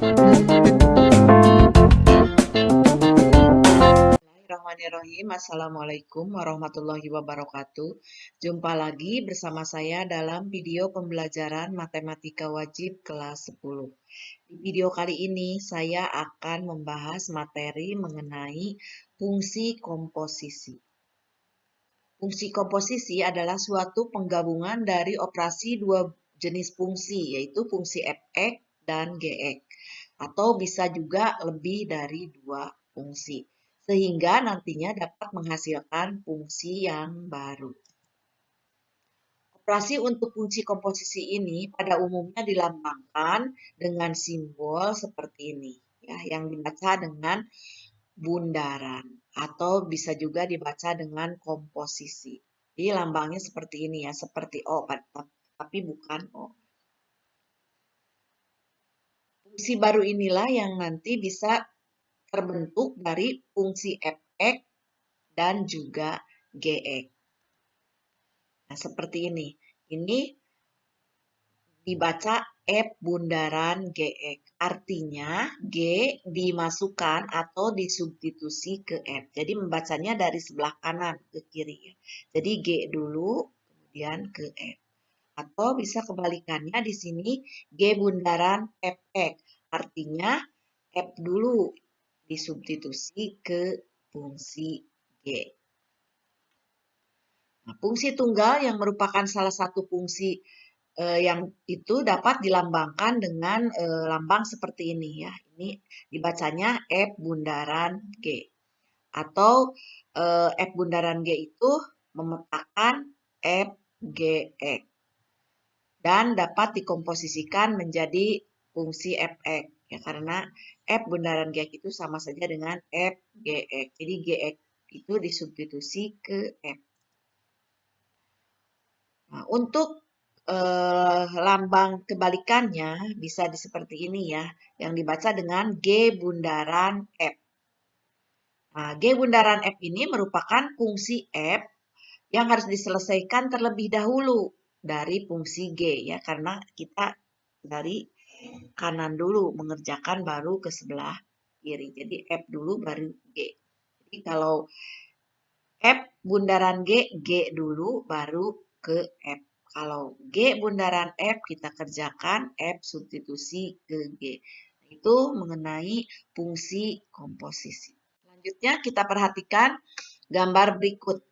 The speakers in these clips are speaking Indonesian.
Bismillahirrahmanirrahim. Assalamualaikum warahmatullahi wabarakatuh. Jumpa lagi bersama saya dalam video pembelajaran Matematika Wajib kelas 10. Di video kali ini saya akan membahas materi mengenai fungsi komposisi. Fungsi komposisi adalah suatu penggabungan dari operasi dua jenis fungsi, yaitu fungsi f(x) dan g(x), atau bisa juga lebih dari dua fungsi, sehingga nantinya dapat menghasilkan fungsi yang baru. Operasi untuk fungsi komposisi ini pada umumnya dilambangkan dengan simbol seperti ini, ya, yang dibaca dengan bundaran atau bisa juga dibaca dengan komposisi. Jadi lambangnya seperti ini ya, seperti O, tapi bukan O. Fungsi baru inilah yang nanti bisa terbentuk dari fungsi f(x) dan juga g(x). Nah, seperti ini. Ini dibaca F bundaran GX. Artinya G dimasukkan atau disubstitusi ke F. Jadi membacanya dari sebelah kanan ke kiri. Jadi G dulu, kemudian ke F. Atau bisa kebalikannya di sini G bundaran FX. Artinya F dulu disubstitusi ke fungsi G. Nah, fungsi tunggal yang merupakan salah satu fungsi yang itu dapat dilambangkan dengan lambang seperti ini ya. Ini dibacanya F bundaran G. Atau F bundaran G itu memetakan F GX. Dan dapat dikomposisikan menjadi fungsi fx. Ya, karena F bundaran GX itu sama saja dengan F GX. Jadi GX itu disubstitusi ke F. Nah, untuk lambang kebalikannya bisa seperti ini ya, yang dibaca dengan G bundaran F. Nah, G bundaran F ini merupakan fungsi F yang harus diselesaikan terlebih dahulu dari fungsi G ya, karena kita dari kanan dulu mengerjakan baru ke sebelah kiri. Jadi F dulu baru G. Jadi kalau F bundaran G, G dulu baru ke F. Kalau G bundaran F kita kerjakan F substitusi ke G. Itu mengenai fungsi komposisi. Selanjutnya kita perhatikan gambar berikut.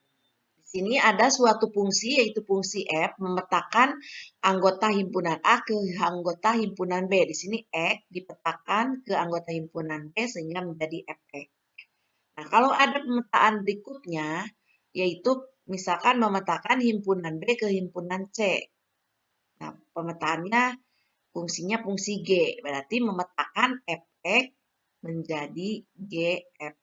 Di sini ada suatu fungsi yaitu fungsi F memetakan anggota himpunan A ke anggota himpunan B. Di sini X dipetakan ke anggota himpunan B sehingga menjadi Fx. Nah, kalau ada pemetaan berikutnya, yaitu misalkan memetakan himpunan B ke himpunan C. Nah, pemetaannya fungsinya fungsi G, berarti memetakan Fx menjadi Gfx.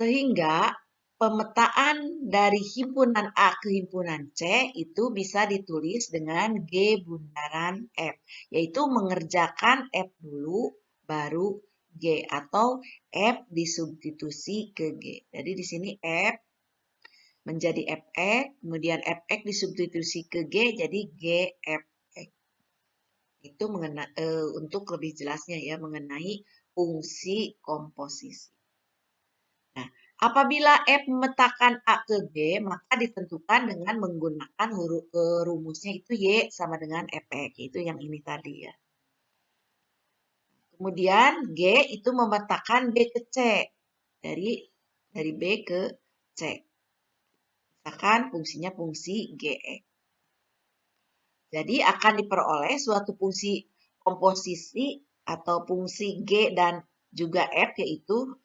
Sehingga pemetaan dari himpunan A ke himpunan C itu bisa ditulis dengan G bundaran F, yaitu mengerjakan F dulu baru G atau F disubstitusi ke G. Jadi di sini F menjadi Fx, kemudian Fx disubstitusi ke G jadi Gfx. Itu untuk lebih jelasnya ya mengenai fungsi komposisi. Nah, apabila F memetakan A ke G, maka ditentukan dengan menggunakan rumusnya itu Y sama dengan Fx, itu yang ini tadi ya. Kemudian G itu memetakan B ke C, dari B ke C. Misalkan fungsinya fungsi Gx. Jadi akan diperoleh suatu fungsi komposisi atau fungsi G dan juga F, yaitu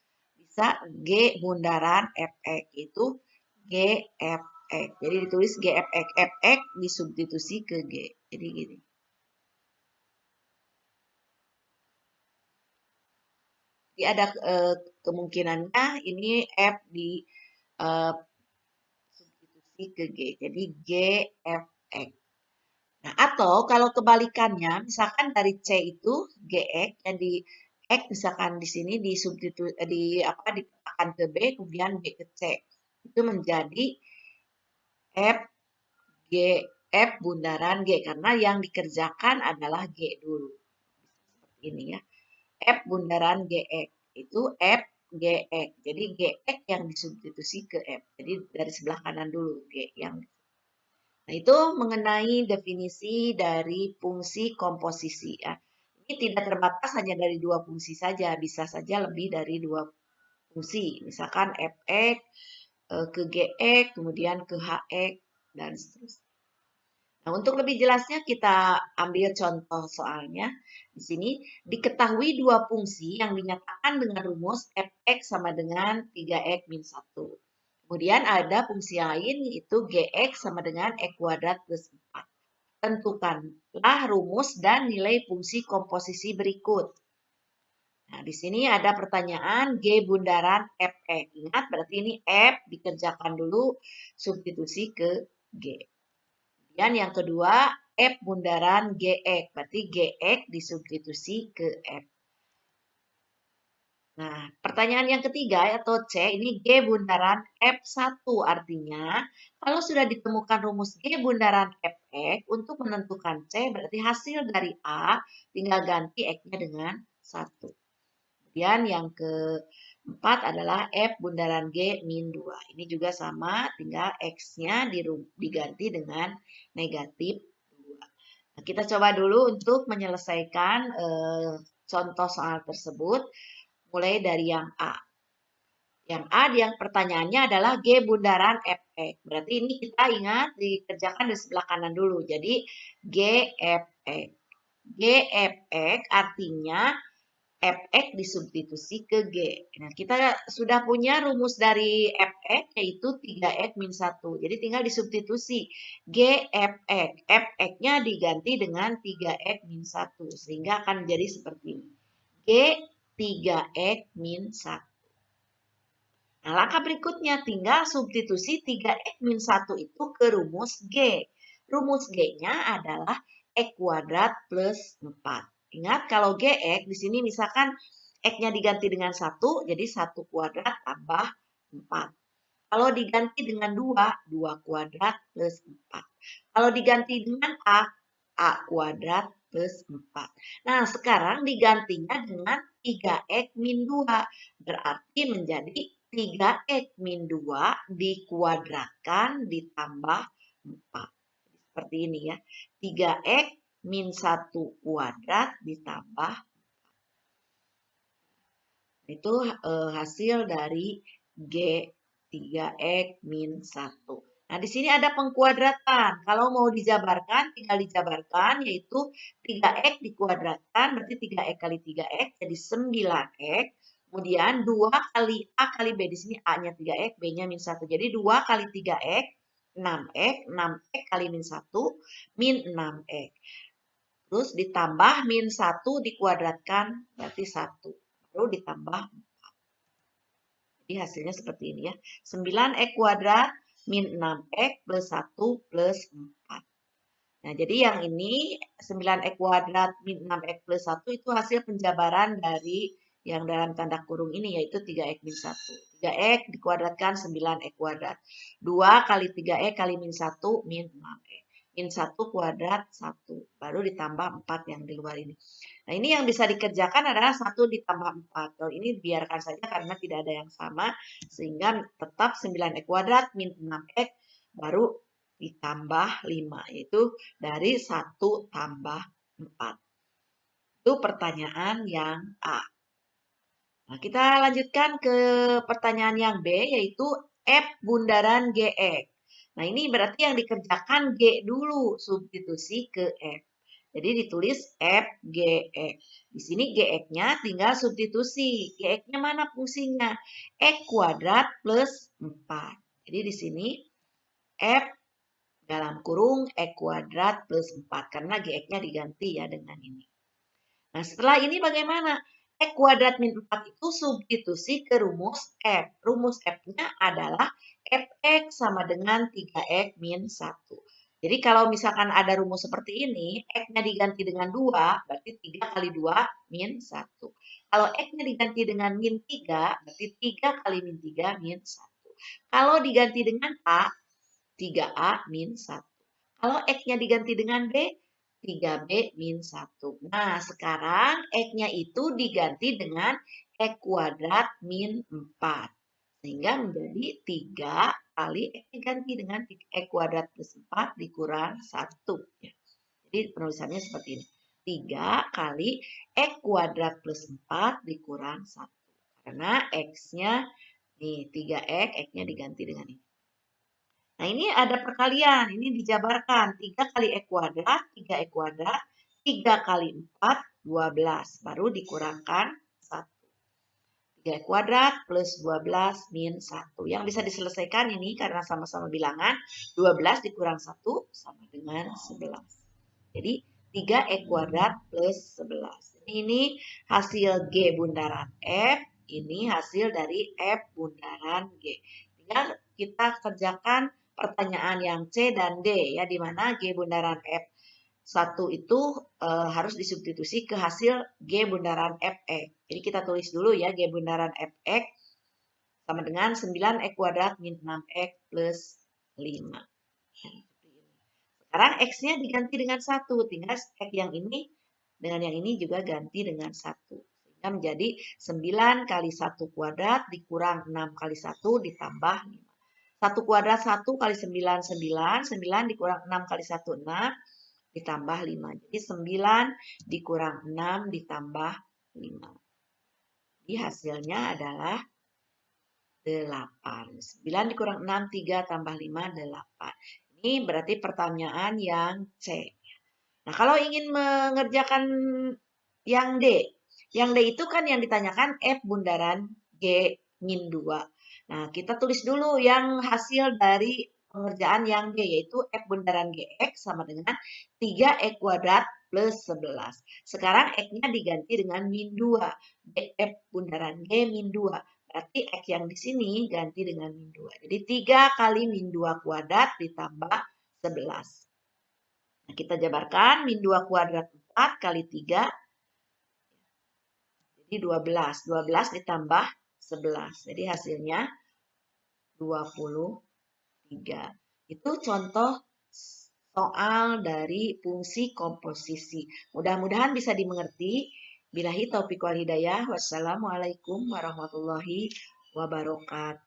bisa G bundaran Fx itu Gfx. Jadi ditulis Gfx, Fx disubstitusi ke G. Jadi gini. Jadi ada kemungkinannya ini F di substitusi ke G. Jadi Gfx. Nah, atau kalau kebalikannya, misalkan dari C itu Gx, dan di X misalkan di sini dipetakan ke B, kemudian B ke C. Itu menjadi F bundaran G, karena yang dikerjakan adalah G dulu. Seperti ini ya. F bundaran GX. Itu F GX. Jadi GX yang disubstitusi ke F. Jadi dari sebelah kanan dulu G yang. Nah, itu mengenai definisi dari fungsi komposisi ya. Ini tidak terbatas hanya dari dua fungsi saja, bisa saja lebih dari dua fungsi. Misalkan Fx ke Gx, kemudian ke Hx, dan seterusnya. Nah, untuk lebih jelasnya kita ambil contoh soalnya. Di sini diketahui dua fungsi yang dinyatakan dengan rumus Fx sama dengan 3x min 1. Kemudian ada fungsi lain yaitu Gx sama dengan x kuadrat plus 4. Tentukanlah rumus dan nilai fungsi komposisi berikut. Nah, di sini ada pertanyaan G bundaran Fx. Ingat berarti ini F dikerjakan dulu substitusi ke G. Dan yang kedua, F bundaran GX. Berarti GX disubstitusi ke F. Nah, pertanyaan yang ketiga atau C, ini G bundaran F1. Artinya, kalau sudah ditemukan rumus G bundaran Fx, untuk menentukan C, berarti hasil dari A, tinggal ganti X-nya dengan 1. Kemudian yang keempat adalah F bundaran G min 2. Ini juga sama, tinggal X-nya diganti dengan negatif 2. Nah, kita coba dulu untuk menyelesaikan contoh soal tersebut, mulai dari yang A. Yang A, yang pertanyaannya adalah G bundaran Fx. Berarti ini kita ingat dikerjakan di sebelah kanan dulu. Jadi GFX. GFX artinya Fx disubstitusi ke G. Nah, kita sudah punya rumus dari Fx yaitu 3x min 1. Jadi tinggal disubstitusi Gfx. Fx-nya diganti dengan 3x min 1. Sehingga akan menjadi seperti ini. G 3x min 1. Nah, langkah berikutnya tinggal substitusi 3x min 1 itu ke rumus G. Rumus G-nya adalah x kuadrat plus 4. Ingat kalau Gx di sini misalkan X-nya diganti dengan 1, jadi 1 kuadrat tambah 4. Kalau diganti dengan 2, 2 kuadrat plus 4. Kalau diganti dengan A kuadrat plus 4. Nah, sekarang digantinya dengan 3X min 2. Berarti menjadi 3X min 2 dikuadratkan ditambah 4. Seperti ini ya. 3X min 1 kuadrat ditambah 4. Itu hasil dari G 3X min 1. Nah, di sini ada pengkuadratan. Kalau mau dijabarkan, tinggal dijabarkan, yaitu 3X dikuadratkan, berarti 3X kali 3X, jadi 9X. Kemudian 2 kali A kali B. Di sini A-nya 3X, B-nya min 1. Jadi 2 kali 3X, 6X. 6X kali min 1, min 6X. Terus ditambah min 1 dikuadratkan, berarti 1. Lalu ditambah 4. Jadi hasilnya seperti ini ya. 9x kuadrat min 6x plus 1 plus 4. Nah, jadi yang ini 9x kuadrat min 6x plus 1 itu hasil penjabaran dari yang dalam tanda kurung ini yaitu 3x min 1. 3x dikuadratkan 9x kuadrat. 2 kali 3x kali min 1 min 6x. Min 1 kuadrat 1. Baru ditambah 4 yang di luar ini. Nah, ini yang bisa dikerjakan adalah 1 ditambah 4. Kalau ini biarkan saja karena tidak ada yang sama. Sehingga tetap 9x kuadrat min 6x baru ditambah 5. Yaitu dari 1 tambah 4. Itu pertanyaan yang A. Nah, kita lanjutkan ke pertanyaan yang B, yaitu F bundaran GX. Nah, ini berarti yang dikerjakan G dulu, substitusi ke F. Jadi ditulis F, GX. Di sini GX-nya tinggal substitusi. GX-nya mana fungsinya? X kuadrat plus 4. Jadi di sini F dalam kurung X kuadrat plus 4. Karena GX-nya diganti ya dengan ini. Nah, setelah ini bagaimana? X kuadrat min 4 itu substitusi ke rumus F. Rumus F-nya adalah Fx sama dengan 3X min 1. Jadi kalau misalkan ada rumus seperti ini, X-nya diganti dengan 2, berarti 3 kali 2 min 1. Kalau X-nya diganti dengan min 3, berarti 3 kali min 3 min 1. Kalau diganti dengan A, 3A min 1. Kalau X-nya diganti dengan B, 3B min 1. Nah, sekarang X-nya itu diganti dengan X kuadrat min 4. Sehingga menjadi 3 kali X diganti dengan X kuadrat plus 4 dikurang 1. Jadi penulisannya seperti ini. 3 kali X kuadrat plus 4 dikurang 1. Karena X-nya nih 3X, X-nya diganti dengan ini. Nah, ini ada perkalian. Ini dijabarkan. 3 kali X kuadrat, 3X kuadrat, 3 kali 4, 12. Baru dikurangkan 1. 3X kuadrat plus 12 min 1. Yang bisa diselesaikan ini karena sama-sama bilangan. 12 dikurang 1 sama dengan 11. Jadi 3X kuadrat plus 11. Ini hasil G bundaran F. Ini hasil dari F bundaran G. Tinggal kita kerjakan pertanyaan yang C dan D ya, di mana G bundaran F1 itu harus disubstitusi ke hasil G bundaran Fx. Jadi kita tulis dulu ya, G bundaran Fx sama dengan 9x kuadrat min 6x plus 5. Sekarang X-nya diganti dengan 1. Tinggal X yang ini dengan yang ini juga ganti dengan 1. Sehingga menjadi 9 kali 1 kuadrat dikurang 6 kali 1 ditambah 5. 1 kuadrat 1 kali 9, 9. 9 dikurang 6 kali 1, 6. Ditambah 5. Jadi 9 dikurang 6 ditambah 5. Jadi hasilnya adalah 8. 9 dikurang 6, 3 tambah 5, 8. Ini berarti pertanyaan yang C. Nah, kalau ingin mengerjakan yang D. Yang D itu kan yang ditanyakan F bundaran G min 2. Nah, kita tulis dulu yang hasil dari pengerjaan yang D, yaitu F bundaran GX sama dengan 3X kuadrat plus 11. Sekarang X-nya diganti dengan min 2. F bundaran G min 2. Berarti X yang di sini ganti dengan min 2. Jadi 3 kali min 2 kuadrat ditambah 11. Nah, kita jabarkan min 2 kuadrat 4 kali 3. Jadi 12. 12 ditambah 11. Jadi hasilnya 23. Itu contoh soal dari fungsi komposisi. Mudah-mudahan bisa dimengerti. Billahi taufiq wal hidayah. Wassalamualaikum warahmatullahi wabarakatuh.